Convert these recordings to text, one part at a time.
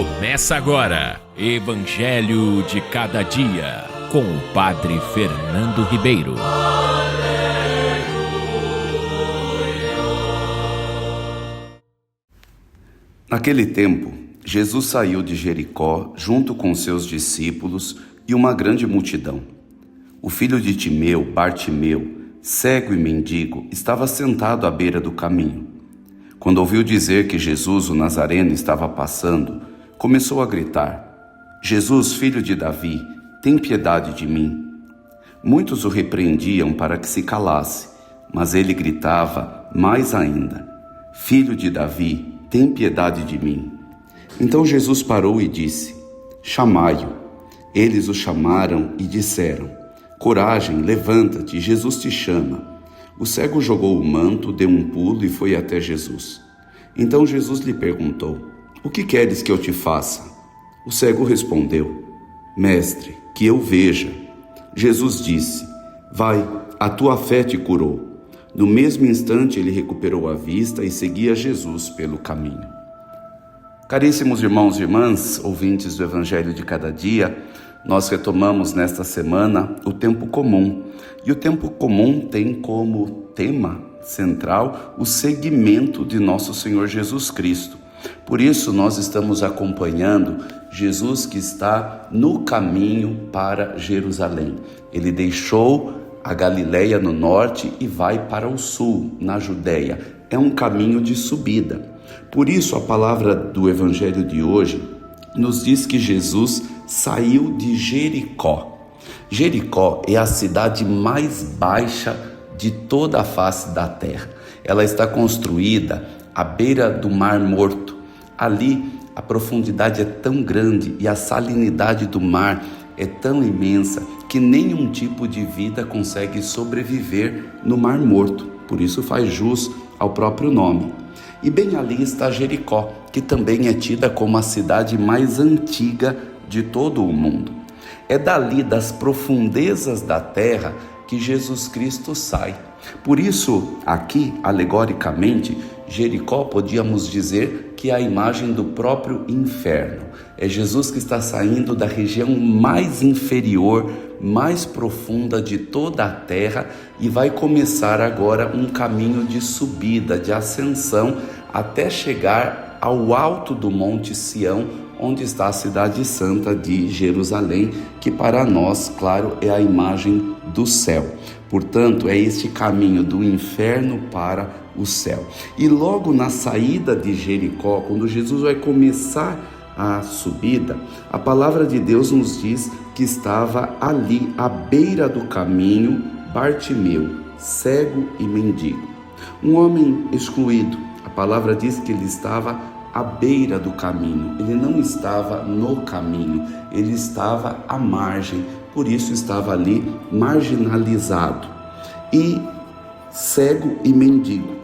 Começa agora, Evangelho de Cada Dia, com o Padre Fernando Ribeiro. Naquele tempo, Jesus saiu de Jericó junto com seus discípulos e uma grande multidão. O filho de Timeu, Bartimeu, cego e mendigo, estava sentado à beira do caminho. Quando ouviu dizer que Jesus, o Nazareno, estava passando, começou a gritar: Jesus, filho de Davi, tem piedade de mim. Muitos o repreendiam para que se calasse, mas ele gritava mais ainda: Filho de Davi, tem piedade de mim. Então Jesus parou e disse: Chamai-o. Eles o chamaram e disseram: Coragem, levanta-te, Jesus te chama. O cego jogou o manto, deu um pulo e foi até Jesus. Então Jesus lhe perguntou: O que queres que eu te faça? O cego respondeu: Mestre, que eu veja. Jesus disse: Vai, a tua fé te curou. No mesmo instante ele recuperou a vista e seguia Jesus pelo caminho. Caríssimos irmãos e irmãs, ouvintes do Evangelho de Cada Dia, nós retomamos nesta semana o tempo comum. E o tempo comum tem como tema central o seguimento de nosso Senhor Jesus Cristo. Por isso nós estamos acompanhando Jesus que está no caminho para Jerusalém. Ele deixou a Galileia no norte e vai para o sul, na Judéia. É um caminho de subida. Por isso a palavra do Evangelho de hoje nos diz que Jesus saiu de Jericó. Jericó é a cidade mais baixa de toda a face da terra. Ela está construída à beira do Mar Morto. Ali a profundidade é tão grande e a salinidade do mar é tão imensa que nenhum tipo de vida consegue sobreviver no Mar Morto. Por isso faz jus ao próprio nome. E bem ali está Jericó, que também é tida como a cidade mais antiga de todo o mundo. É dali, das profundezas da terra, que Jesus Cristo sai. Por isso, aqui, alegoricamente, Jericó podíamos dizer que é a imagem do próprio inferno. É Jesus que está saindo da região mais inferior, mais profunda de toda a terra e vai começar agora um caminho de subida, de ascensão, até chegar ao alto do Monte Sião, onde está a cidade santa de Jerusalém, que para nós, claro, é a imagem do céu. Portanto, é este caminho do inferno para o céu. E logo na saída de Jericó, quando Jesus vai começar a subida, a palavra de Deus nos diz que estava ali, à beira do caminho, Bartimeu, cego e mendigo. Um homem excluído. A palavra diz que ele estava à beira do caminho. Ele não estava no caminho, ele estava à margem. Por isso estava ali marginalizado e cego e mendigo.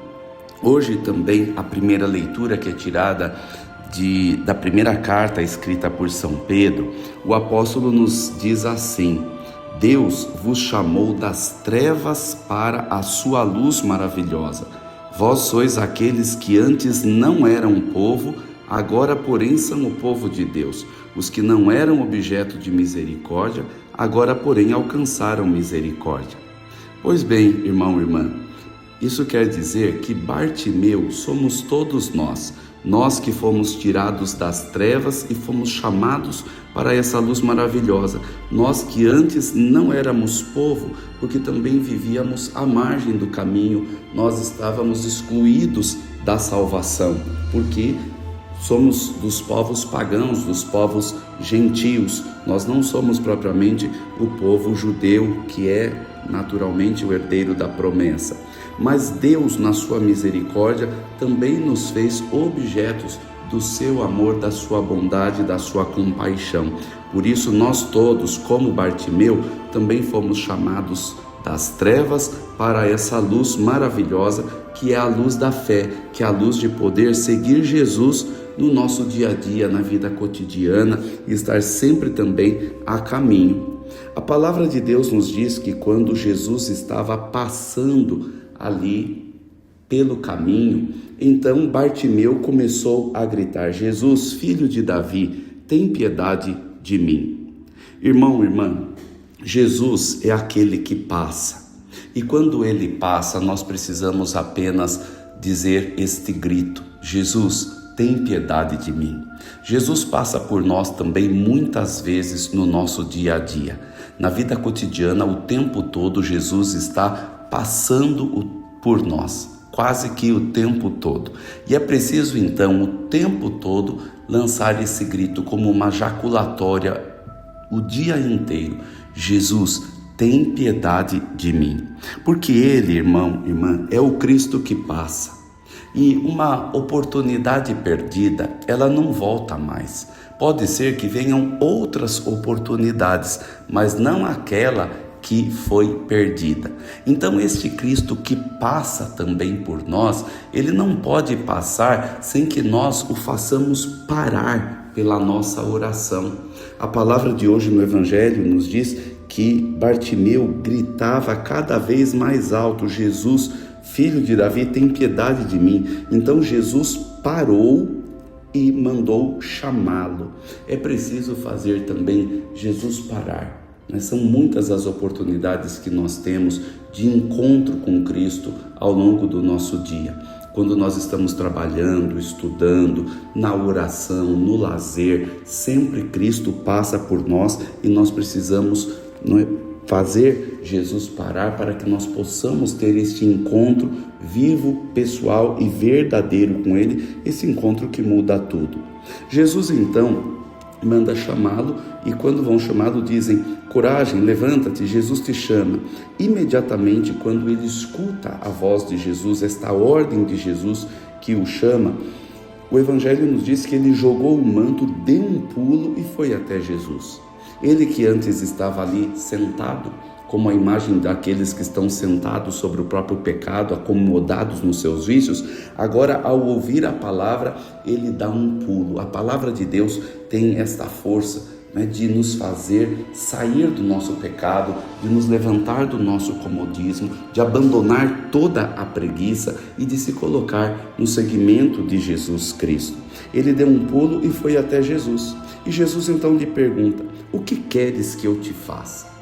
Hoje também a primeira leitura que é tirada da primeira carta escrita por São Pedro, o apóstolo nos diz assim: Deus vos chamou das trevas para a sua luz maravilhosa. Vós sois aqueles que antes não eram povo, agora porém são o povo de Deus. Os que não eram objeto de misericórdia, agora porém alcançaram misericórdia. Pois bem, irmão e irmã, isso quer dizer que Bartimeu somos todos nós que fomos tirados das trevas e fomos chamados para essa luz maravilhosa. Nós que antes não éramos povo, porque também vivíamos à margem do caminho, nós estávamos excluídos da salvação, porque somos dos povos pagãos, dos povos gentios. Nós não somos propriamente o povo judeu, que é naturalmente o herdeiro da promessa. Mas Deus, na sua misericórdia, também nos fez objetos do seu amor, da sua bondade, da sua compaixão. Por isso nós todos, como Bartimeu, também fomos chamados das trevas para essa luz maravilhosa, que é a luz da fé, que é a luz de poder seguir Jesus no nosso dia a dia, na vida cotidiana, e estar sempre também a caminho. A palavra de Deus nos diz que quando Jesus estava passando ali pelo caminho, Então Bartimeu começou a gritar: Jesus, filho de Davi, tem piedade de mim. Irmão, irmã, Jesus é aquele que passa. E quando ele passa, nós precisamos apenas dizer este grito: Jesus, tem piedade de mim. Jesus passa por nós também muitas vezes no nosso dia a dia. Na vida cotidiana, o tempo todo, Jesus está passando por nós, quase que o tempo todo. E é preciso então, o tempo todo, lançar esse grito como uma jaculatória o dia inteiro: Jesus, tem piedade de mim. Porque Ele, irmão, irmã, é o Cristo que passa. E uma oportunidade perdida, ela não volta mais. Pode ser que venham outras oportunidades, mas não aquela que foi perdida. Então este Cristo que passa também por nós, ele não pode passar sem que nós o façamos parar pela nossa oração. A palavra de hoje no Evangelho nos diz que Bartimeu gritava cada vez mais alto: Jesus, filho de Davi, tem piedade de mim. Então Jesus parou e mandou chamá-lo. É preciso fazer também Jesus parar. São muitas as oportunidades que nós temos de encontro com Cristo ao longo do nosso dia. Quando nós estamos trabalhando, estudando, na oração, no lazer, sempre Cristo passa por nós e nós precisamos fazer Jesus parar para que nós possamos ter este encontro vivo, pessoal e verdadeiro com Ele, esse encontro que muda tudo. Jesus então manda chamá-lo e quando vão chamá-lo dizem: coragem, levanta-te, Jesus te chama. Imediatamente, quando ele escuta a voz de Jesus, esta ordem de Jesus que o chama, o Evangelho nos diz que ele jogou o manto, deu um pulo e foi até Jesus. Ele que antes estava ali sentado, como a imagem daqueles que estão sentados sobre o próprio pecado, acomodados nos seus vícios, agora ao ouvir a palavra, ele dá um pulo. A palavra de Deus tem esta força de nos fazer sair do nosso pecado, de nos levantar do nosso comodismo, de abandonar toda a preguiça e de se colocar no seguimento de Jesus Cristo. Ele deu um pulo e foi até Jesus. E Jesus então lhe pergunta: o que queres que eu te faça?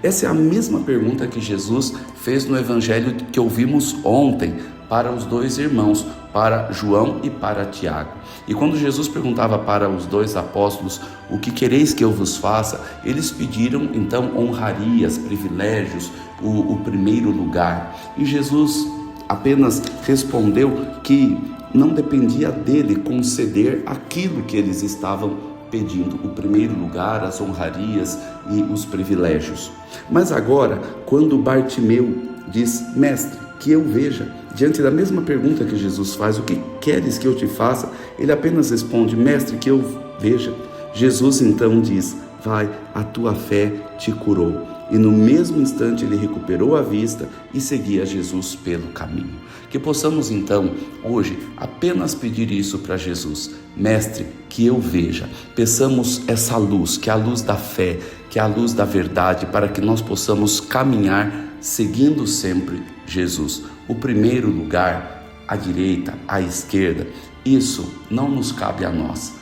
Essa é a mesma pergunta que Jesus fez no Evangelho que ouvimos ontem para os dois irmãos, para João e para Tiago. E quando Jesus perguntava para os dois apóstolos: o que quereis que eu vos faça? Eles pediram então honrarias, privilégios, o primeiro lugar. E Jesus apenas respondeu que não dependia dele conceder aquilo que eles estavam pedindo, o primeiro lugar, as honrarias e os privilégios. Mas agora, quando Bartimeu diz: mestre, que eu veja, diante da mesma pergunta que Jesus faz: o que queres que eu te faça? Ele apenas responde: mestre, que eu veja. Jesus então diz: vai, a tua fé te curou. E no mesmo instante ele recuperou a vista e seguia Jesus pelo caminho. Que possamos então, hoje, apenas pedir isso para Jesus: mestre, que eu veja. Peçamos essa luz, que é a luz da fé, que é a luz da verdade, para que nós possamos caminhar seguindo sempre Jesus. O primeiro lugar, à direita, à esquerda, isso não nos cabe a nós.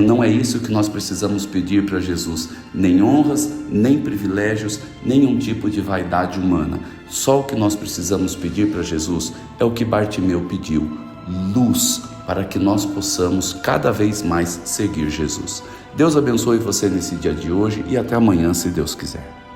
Não é isso que nós precisamos pedir para Jesus, nem honras, nem privilégios, nenhum tipo de vaidade humana. Só o que nós precisamos pedir para Jesus é o que Bartimeu pediu: luz, para que nós possamos cada vez mais seguir Jesus. Deus abençoe você nesse dia de hoje e até amanhã, se Deus quiser.